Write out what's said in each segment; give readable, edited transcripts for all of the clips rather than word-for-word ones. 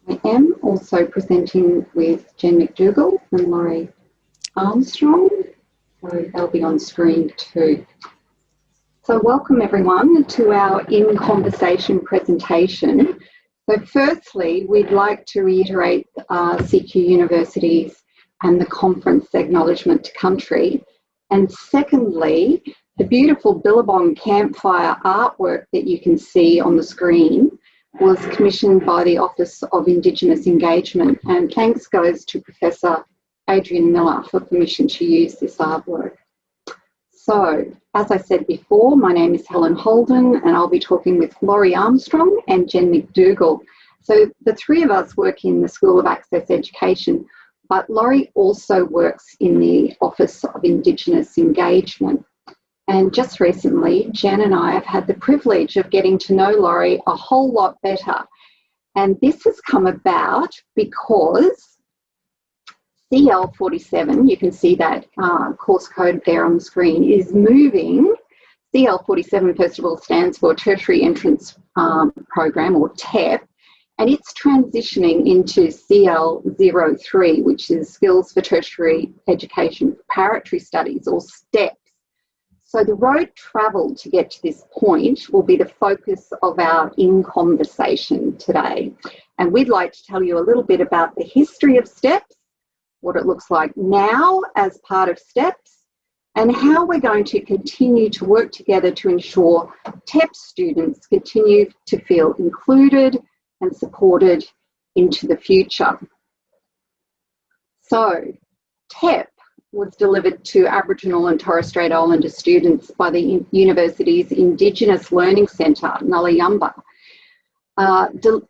I am also presenting with Jen McDougall and Laurie Armstrong, so they'll be on screen too. So welcome everyone to our In Conversation presentation. So firstly, we'd like to reiterate CQUniversity's and the conference acknowledgement to country. And secondly, the beautiful Billabong campfire artwork that you can see on the screen was commissioned by the Office of Indigenous Engagement, and thanks goes to Professor Adrian Miller for permission to use this artwork. So, as I said before, my name is Helen Holden and I'll be talking with Laurie Armstrong and Jen McDougall. So the three of us work in the School of Access Education, but Laurie also works in the Office of Indigenous Engagement. And just recently, Jen and I have had the privilege of getting to know Laurie a whole lot better. And this has come about because Cl47, you can see that course code there on the screen, is moving. Cl47, first of all, stands for Tertiary Entry Program, or TEP, and it's transitioning into cl03, which is Skills for Tertiary Education Preparatory Studies, or STEPS. So the road travelled to get to this point will be the focus of our In Conversation today. And we'd like to tell you a little bit about the history of STEPS, what it looks like now as part of STEPS, and how we're going to continue to work together to ensure TEP students continue to feel included and supported into the future. So, TEP was delivered to Aboriginal and Torres Strait Islander students by the university's Indigenous Learning Centre, Nullajumba.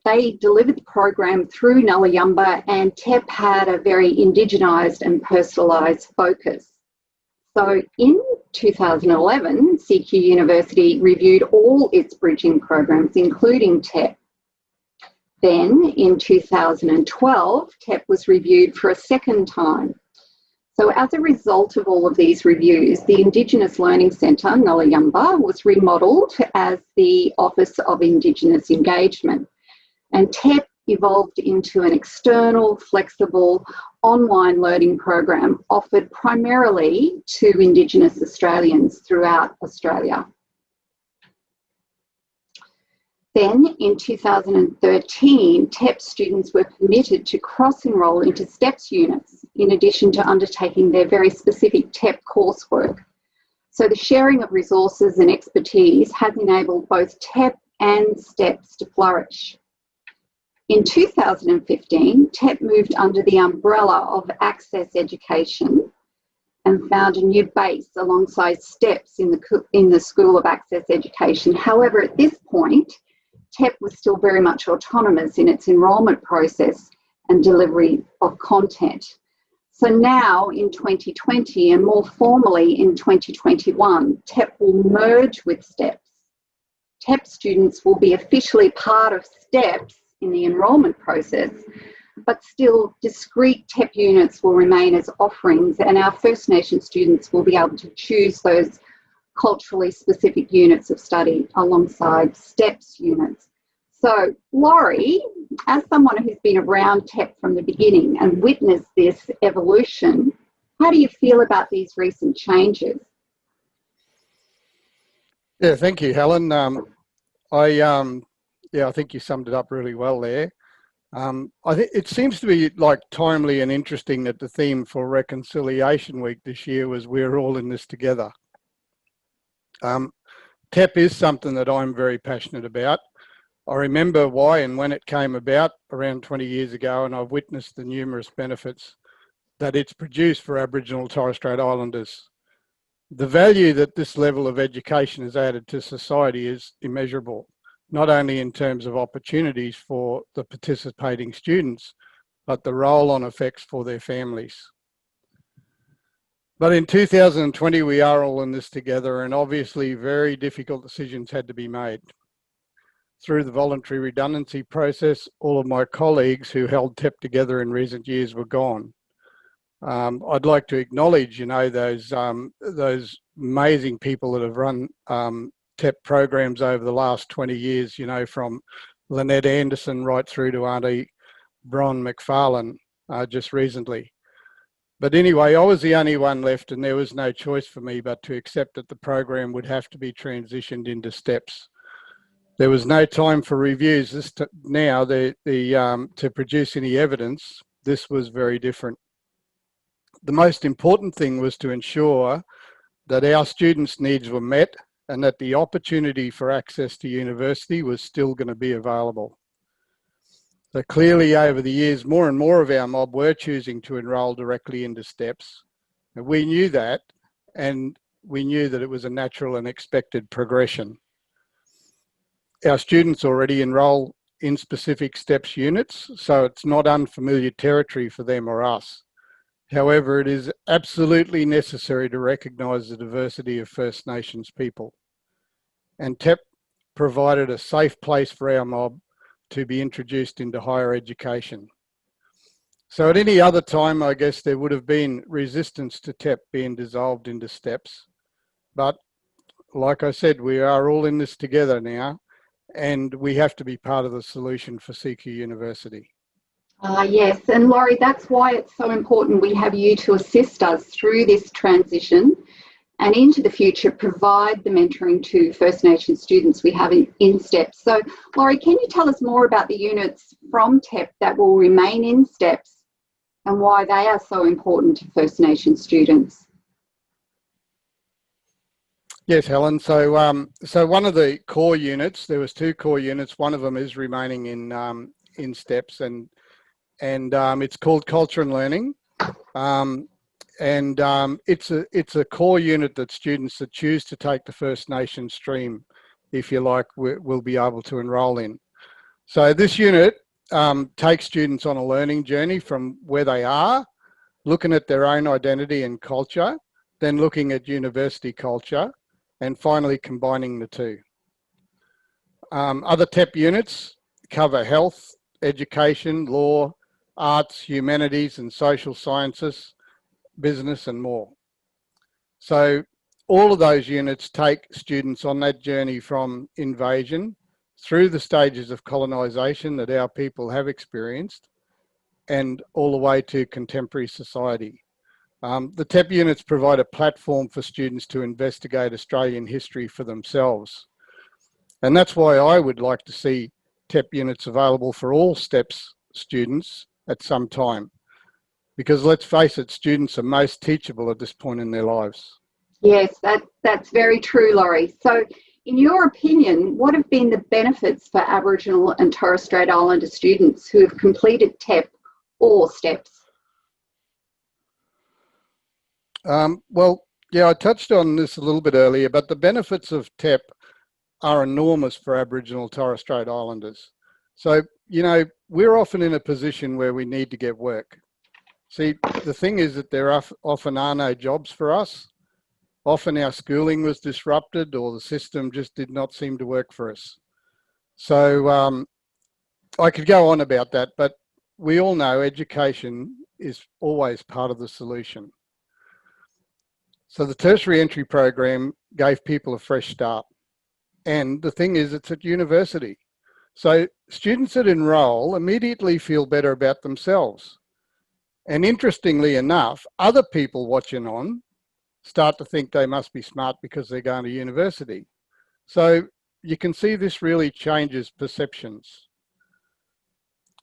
They delivered the program through Nullajumba, and TEP had a very indigenised and personalised focus. So in 2011, CQUniversity reviewed all its bridging programs, including TEP. Then in 2012, TEP was reviewed for a second time. So as a result of all of these reviews, the Indigenous Learning Centre, Nullajumba, was remodelled as the Office of Indigenous Engagement. And TEP evolved into an external, flexible, online learning program offered primarily to Indigenous Australians throughout Australia. Then in 2013, TEP students were permitted to cross-enrol into STEPS units in addition to undertaking their very specific TEP coursework. So the sharing of resources and expertise has enabled both TEP and STEPS to flourish. In 2015, TEP moved under the umbrella of Access Education and found a new base alongside STEPS in the School of Access Education. However, at this point, TEP was still very much autonomous in its enrolment process and delivery of content. So now in 2020 and more formally in 2021, TEP will merge with STEPS. TEP students will be officially part of STEPS in the enrolment process, but still discrete TEP units will remain as offerings, and our First Nation students will be able to choose those culturally specific units of study alongside STEPS units. So, Laurie, as someone who's been around TEP from the beginning and witnessed this evolution, how do you feel about these recent changes? Yeah, thank you, Helen. I think you summed it up really well there. I think it seems to be like timely and interesting that the theme for Reconciliation Week this year was "We're all in this together." TEP is something that I'm very passionate about. I remember why and when it came about around 20 years ago, and I've witnessed the numerous benefits that it's produced for Aboriginal and Torres Strait Islanders. The value that this level of education has added to society is immeasurable, not only in terms of opportunities for the participating students, but the roll-on effects for their families. But in 2020, we are all in this together, and obviously very difficult decisions had to be made. Through the voluntary redundancy process, all of my colleagues who held TEP together in recent years were gone. I'd like to acknowledge, those amazing people that have run TEP programs over the last 20 years, from Lynette Anderson right through to Auntie Bron McFarlane just recently. But anyway, I was the only one left and there was no choice for me but to accept that the program would have to be transitioned into steps. There was no time for reviews. To produce any evidence, this was very different. The most important thing was to ensure that our students' needs were met and that the opportunity for access to university was still going to be available. So clearly over the years, more and more of our mob were choosing to enrol directly into steps. And we knew that, and we knew that it was a natural and expected progression. Our students already enrol in specific steps units, so it's not unfamiliar territory for them or us. However, it is absolutely necessary to recognise the diversity of First Nations people. And TEP provided a safe place for our mob to be introduced into higher education. So at any other time, I guess there would have been resistance to TEP being dissolved into steps. But like I said, we are all in this together now, and we have to be part of the solution for CQUniversity. Yes, and Laurie, that's why it's so important we have you to assist us through this transition and into the future provide the mentoring to First Nation students we have in steps. So Laurie, can you tell us more about the units from TEP that will remain in steps and why they are so important to First Nation students? Yes, Helen. So one of the core units, there was 2 core units. One of them is remaining in steps, and it's called Culture and Learning. It's a core unit that students that choose to take the First Nation stream, if you like, will be able to enrol in. So this unit takes students on a learning journey from where they are, looking at their own identity and culture, then looking at university culture, and finally combining the 2. Other TEP units cover health, education, law, arts, humanities and social sciences, business and more. So all of those units take students on that journey from invasion through the stages of colonisation that our people have experienced and all the way to contemporary society. The TEP units provide a platform for students to investigate Australian history for themselves. And that's why I would like to see TEP units available for all STEPS students at some time. Because let's face it, students are most teachable at this point in their lives. Yes, that's very true, Laurie. So in your opinion, what have been the benefits for Aboriginal and Torres Strait Islander students who have completed TEP or STEPS? Well, yeah, I touched on this a little bit earlier, but the benefits of TEP are enormous for Aboriginal Torres Strait Islanders. So, you know, we're often in a position where we need to get work. See, the thing is that there often are no jobs for us. Often our schooling was disrupted or the system just did not seem to work for us. So I could go on about that, but we all know education is always part of the solution. So the Tertiary Entry Program gave people a fresh start. And the thing is, it's at university. So students that enrol immediately feel better about themselves. And interestingly enough, other people watching on start to think they must be smart because they're going to university. So you can see this really changes perceptions.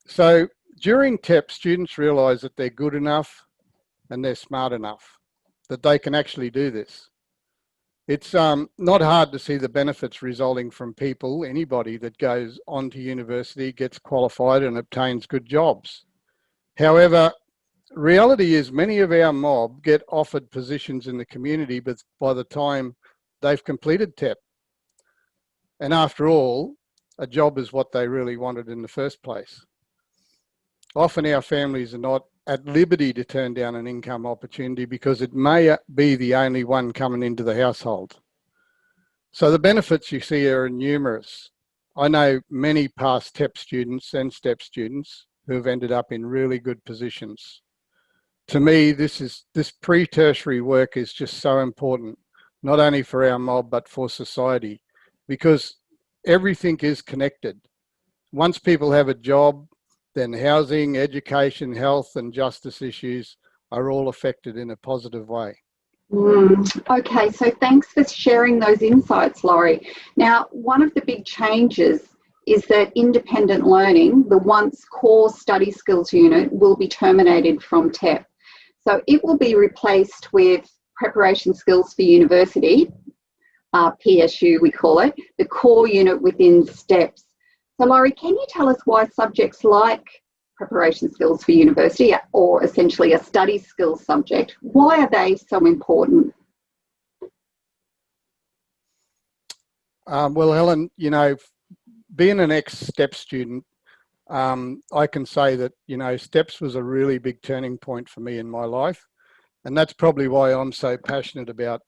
So during TEP, students realise that they're good enough and they're smart enough, that they can actually do this. It's not hard to see the benefits resulting from people, anybody that goes on to university, gets qualified and obtains good jobs. However, reality is many of our mob get offered positions in the community, but by the time they've completed TEP. And after all, a job is what they really wanted in the first place. Often our families are not at liberty to turn down an income opportunity because it may be the only one coming into the household. So the benefits you see are numerous. I know many past TEP students and STEP students who have ended up in really good positions. To me, this pre-tertiary work is just so important, not only for our mob, but for society, because everything is connected. Once people have a job, then housing, education, health and justice issues are all affected in a positive way. Okay, so thanks for sharing those insights, Laurie. Now, one of the big changes is that independent learning, the once core study skills unit, will be terminated from TEP. So it will be replaced with preparation skills for university, PSU we call it, the core unit within STEPS. So Laurie, can you tell us why subjects like preparation skills for university, or essentially a study skills subject, why are they so important? Well, Helen, you know, being an ex-STEP student, I can say that, you know, STEPS was a really big turning point for me in my life. And that's probably why I'm so passionate about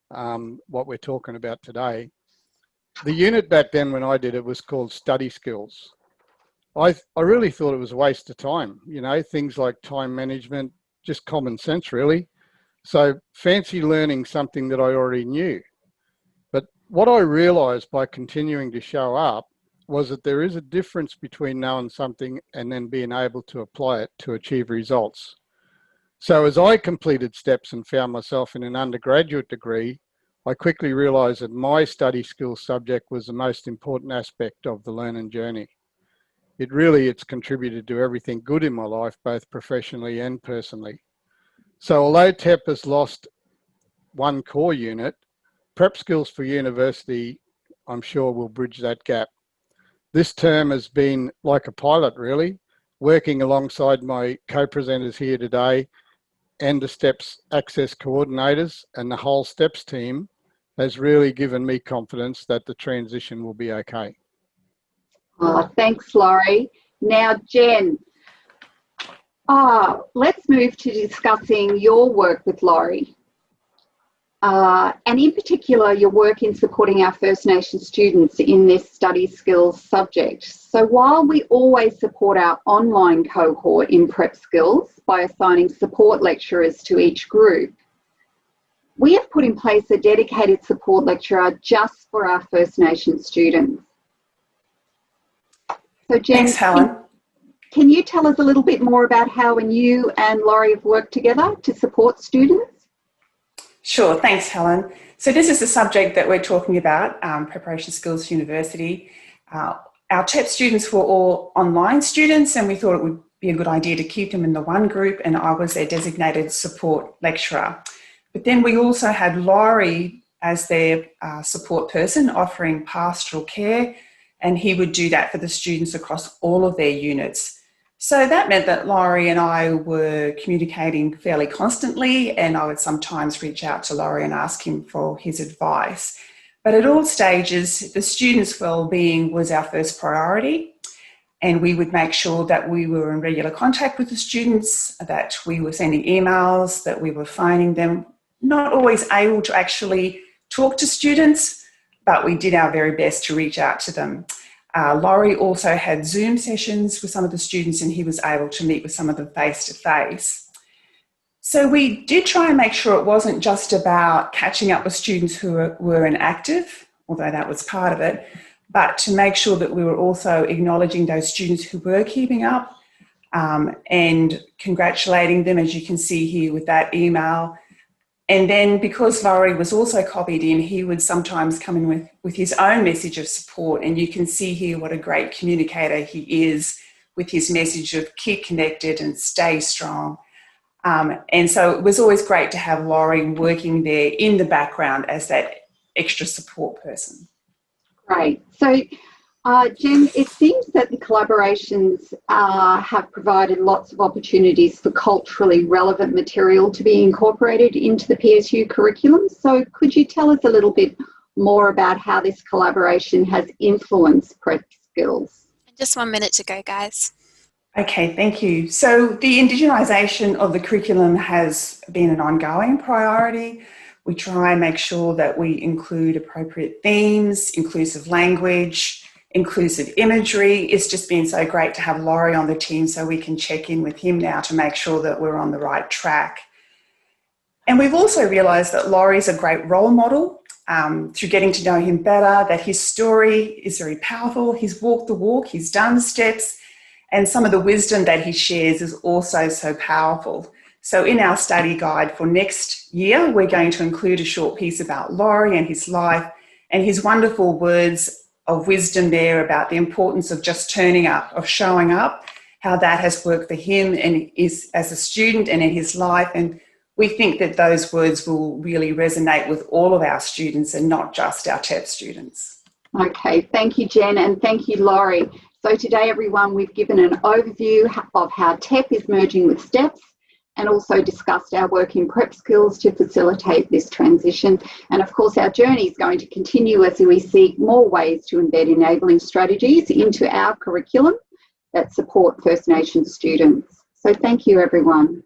what we're talking about today. The unit back then when I did it was called Study Skills. I really thought it was a waste of time, you know, things like time management, just common sense really. So fancy learning something that I already knew. But what I realized by continuing to show up was that there is a difference between knowing something and then being able to apply it to achieve results. So as I completed STEPS and found myself in an undergraduate degree, I quickly realized that my study skills subject was the most important aspect of the learning journey. It's contributed to everything good in my life, both professionally and personally. So although TEP has lost one core unit, Prep Skills for University, I'm sure, will bridge that gap. This term has been like a pilot, really, working alongside my co-presenters here today and the STEPS Access Coordinators and the whole STEPS team has really given me confidence that the transition will be okay. Oh, thanks, Laurie. Now, Jen, let's move to discussing your work with Laurie. And in particular, your work in supporting our First Nation students in this study skills subject. So while we always support our online cohort in Prep Skills by assigning support lecturers to each group, we have put in place a dedicated support lecturer just for our First Nation students. So Jen, thanks, Helen. Can you tell us a little bit more about how you and Laurie have worked together to support students? Sure, thanks, Helen. So this is the subject that we're talking about, Preparation Skills University. Our TEP students were all online students and we thought it would be a good idea to keep them in the one group, and I was their designated support lecturer. But then we also had Laurie as their support person offering pastoral care, and he would do that for the students across all of their units. So that meant that Laurie and I were communicating fairly constantly, and I would sometimes reach out to Laurie and ask him for his advice. But at all stages, the students' well-being was our first priority, and we would make sure that we were in regular contact with the students, that we were sending emails, that we were phoning them. Not always able to actually talk to students, but we did our very best to reach out to them. Laurie also had Zoom sessions with some of the students, and he was able to meet with some of them face-to-face. So we did try and make sure it wasn't just about catching up with students who were inactive, although that was part of it, but to make sure that we were also acknowledging those students who were keeping up and congratulating them, as you can see here with that email. And then because Laurie was also copied in, he would sometimes come in with his own message of support. And you can see here what a great communicator he is with his message of keep connected and stay strong. And so it was always great to have Laurie working there in the background as that extra support person. Great. So, Jen, it seems that the collaborations have provided lots of opportunities for culturally relevant material to be incorporated into the PSU curriculum. So could you tell us a little bit more about how this collaboration has influenced Prep Skills? Just 1 minute to go, guys. Okay, thank you. So the indigenisation of the curriculum has been an ongoing priority. We try and make sure that we include appropriate themes, inclusive language, inclusive imagery. It's just been so great to have Laurie on the team so we can check in with him now to make sure that we're on the right track. And we've also realised that Laurie's a great role model through getting to know him better, that his story is very powerful. He's walked the walk, he's done the steps, And some of the wisdom that he shares is also so powerful. So in our study guide for next year, we're going to include a short piece about Laurie and his life and his wonderful words of wisdom there about the importance of just turning up, of showing up, how that has worked for him and is as a student and in his life. And we think that those words will really resonate with all of our students and not just our TEP students. Okay, thank you, Jen, and thank you, Laurie. So today, everyone, we've given an overview of how TEP is merging with STEPS and also discussed our work in prep skills to facilitate this transition. And of course, our journey is going to continue as we seek more ways to embed enabling strategies into our curriculum that support First Nations students. So thank you, everyone.